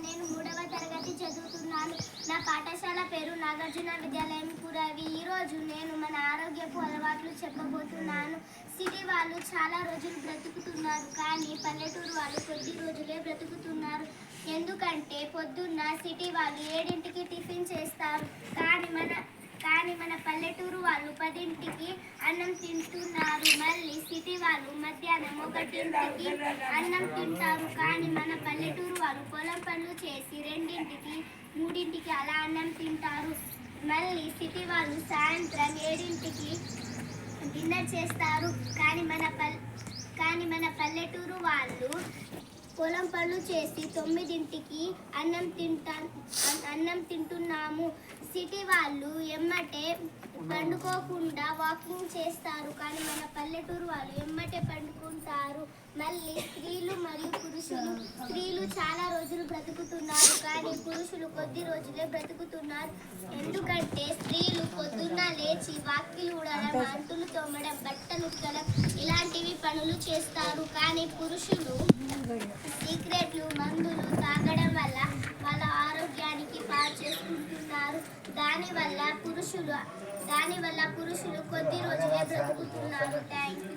నేను 3వ తరగతి చదువుతున్నాను. నా పాఠశాల పేరు నాగార్జున విద్యాలయం కురవి. ఈరోజు నేను మన ఆరోగ్యపు అలవాట్లు చెప్పబోతున్నాను. సిటీ వాళ్ళు చాలా రోజులు బ్రతుకుతున్నారు, కానీ పల్లెటూరు వాళ్ళు కొద్ది రోజులే బ్రతుకుతున్నారు. ఎందుకంటే పొద్దున్న సిటీ వాళ్ళు 7ంటికి టిఫిన్ చేస్తారు, కానీ మన పల్లెటూరు వాళ్ళు 10ంటికి అన్నం తింటున్నారు. మళ్ళీ సిటీ వాళ్ళు మధ్యాహ్నం 1ంటికి అన్నం తింటారు, కానీ మన పల్లెటూరు వాళ్ళు పొలం పనులు చేసి 2ంటికి 3ంటికి అలా అన్నం తింటారు. మళ్ళీ సిటీ వాళ్ళు సాయంత్రం 7ంటికి డిన్నర్ చేస్తారు, కానీ మన పల్లెటూరు వాళ్ళు పొలం పనులు చేసి 9ంటికి అన్నం తింటున్నాము. సిటీ వాళ్ళు ఎమ్మటే పండుకోకుండా వాకింగ్ చేస్తారు, కానీ మన పల్లెటూరు వాళ్ళు ఎమ్మటే పండుకుంటారు. మళ్ళీ స్త్రీలు చాలా రోజులు బ్రతుకుతున్నారు, కానీ పురుషులు కొద్ది రోజులే బ్రతుకుతున్నారు. ఎందుకంటే స్త్రీలు పొద్దున్న లేచి వాకిలు ఊడడం, అంటులు తోమడం, బట్టలు ఉతకడం ఇలాంటివి పనులు చేస్తారు. కానీ పురుషులు సిగరెట్లు, మందులు తాగడం వల్ల వాళ్ళ ఆరోగ్యానికి పాడు చేసుకుంటున్నారు. దానివల్ల పురుషులు కొద్ది రోజులే బ్రతుకుతున్నారు. Thank you.